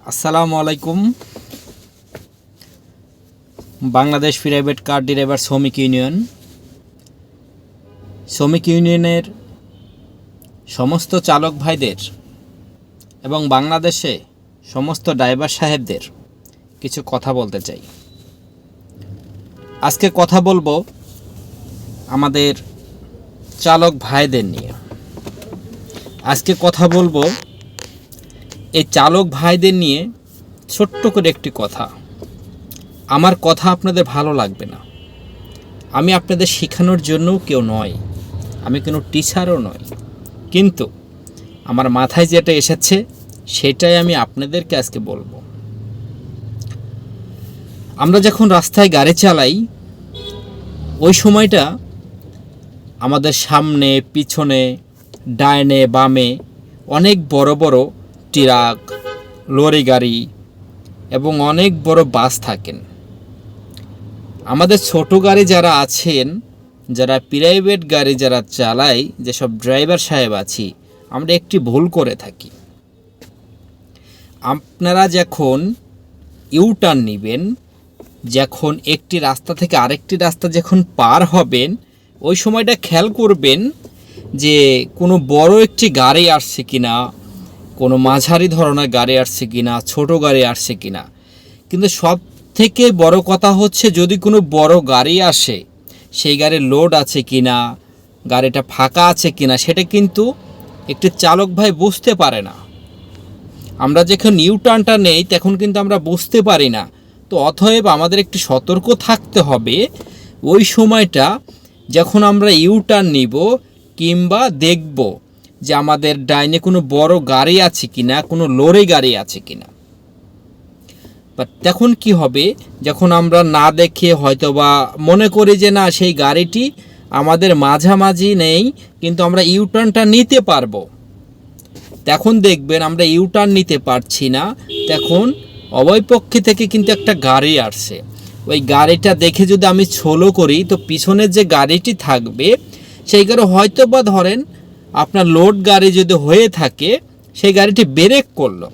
আসসালামু আলাইকুম। Bangladesh private car driver শ্রমিক ইউনিয়নের সমস্ত চালক ভাইদের এবং বাংলাদেশে সমস্ত ড্রাইভার সাহেবদের কিছু কথা বলতে চাই। আজকে কথা বলবো আমাদের চালক ভাইদের নিয়ে। আজকে কথা বলবো এই চালক ভাইদের নিয়ে ছোট্ট করে একটি কথা। আমার কথা আপনাদের ভালো লাগবে না, আমি আপনাদের শেখানোর জন্যও কেউ নয়, আমি কোনো টিচারও নয়, কিন্তু আমার মাথায় যেটা এসেছে সেটাই আমি আপনাদেরকে আজকে বলবো। আমরা যখন রাস্তায় গাড়ি চালাই ওই সময়টা আমাদের সামনে পিছনে ডাইনে বামে অনেক বড় বড় ট্রাক, লরি গাড়ি এবং অনেক বড় বাস থাকেন। আমাদের ছোট গাড়ি যারা আছেন, যারা প্রাইভেট গাড়ি যারা চালায়, যেসব ড্রাইভার সাহেব আছি, আমরা একটি ভুল করে থাকি। আপনারা যখন ইউটার্ন নেবেন, যখন একটি রাস্তা থেকে আরেকটি রাস্তা যখন পার হবেন, ওই সময়টা খেয়াল করবেন যে কোনো বড় একটি গাড়ি আসছে কিনা, কোনো মাঝারি ধরনের গাড়ি আসছে কিনা, ছোট গাড়ি আসছে কিনা। কিন্তু সব থেকে বড় কথা হচ্ছে যদি কোনো বড় গাড়ি আসে সেই গাড়ির লোড আছে কিনা, গাড়িটা ফাঁকা আছে কিনা, সেটা কিন্তু একটি চালক ভাই বুঝতে পারে না। আমরা যখন ইউটার্নটা নেই তখন কিন্তু আমরা বুঝতে পারি না। তো অতএব আমাদের একটু সতর্ক থাকতে হবে ওই সময়টা যখন আমরা ইউটার্ন নিব কিংবা দেখব যে আমাদের ডাইনে কোনো বড় গাড়ি আছে কিনা, কোনো লরি গাড়ি আছে কিনা। বাট তখন কি হবে, যখন আমরা না দেখে হয়তোবা মনে করি যে না সেই গাড়িটি আমাদের মাঝামাঝি নেই কিন্তু আমরা ইউটার্নটা নিতে পারবো, তখন দেখবেন আমরা ইউটার্ন নিতে পারছি না। তখন উভয় পক্ষে থেকে কিন্তু একটা গাড়ি আসছে, ওই গাড়িটা দেখে যদি আমি স্লো করি তো পিছনের যে গাড়িটি থাকবে সেই গাড়ি হয়তোবা ধরেন আপনার লোড গাড়ি যদি হয়ে থাকে সেই গাড়িটি ব্রেক করলো,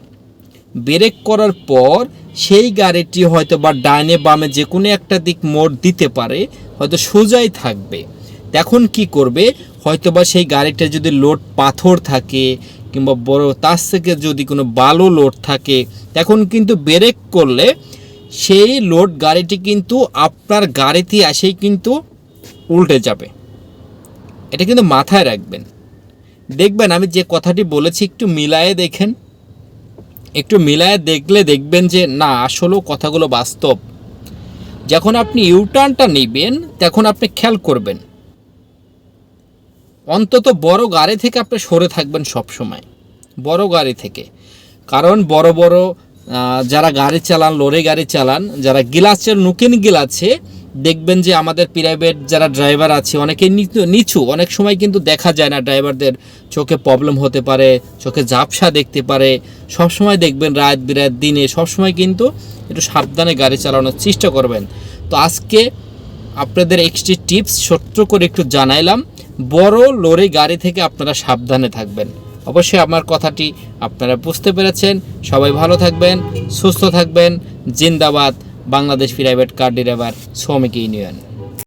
ব্রেক করার পর সেই গাড়িটি হয়তো বা ডাইনে বামে যে কোনো একটা দিক মোড় দিতে পারে, হয়তো সোজাই থাকবে। তখন কি করবে, হয়তো বা সেই গাড়িটা যদি লোড পাথর থাকে কিংবা বড় তার থেকে যদি কোনো বালু লোড থাকে, তখন কিন্তু ব্রেক করলে সেই লোড গাড়িটি কিন্তু আপনার গাড়িতে এসেই কিন্তু উল্টে যাবে। এটা কিন্তু মাথায় রাখবেন। দেখবেন আমি যে কথাটি বলেছি একটু মিলায়ে দেখেন, একটু মিলায়ে দেখলে দেখবেন যে না আসলেও কথাগুলো বাস্তব। যখন আপনি ইউটার্নটা নেবেন তখন আপনি খেয়াল করবেন অন্তত বড় গাড়ি থেকে আপনি সরে থাকবেন সব সময়, বড় গাড়ি থেকে। কারণ বড় বড় যারা গাড়ি চালান, লরি গাড়ি চালান, যারা গ্লাসের নুকেন গ্লাসে দেখবেন যে আমাদের প্রাইভেট যারা ড্রাইভার আছে অনেকে নিচু, অনেক সময় কিন্তু দেখা যায় না, ড্রাইভারদের চোখে প্রবলেম হতে পারে, চোখে ঝাপসা দেখতে পারে। সবসময় দেখবেন রাত বিরাত দিনে সবসময় কিন্তু একটু সাবধানে গাড়ি চালানোর চেষ্টা করবেন। তো আজকে আপনাদের একটি টিপস ছোট্ট করে একটু জানাইলাম, বড় লরি গাড়ি থেকে আপনারা সাবধানে থাকবেন। অবশ্যই আমার কথাটি আপনারা বুঝতে পেরেছেন। সবাই ভালো থাকবেন, সুস্থ থাকবেন। জিন্দাবাদ বাংলাদেশ প্রাইভেট কার ড্রাইভার শ্রমিক ইউনিয়ন।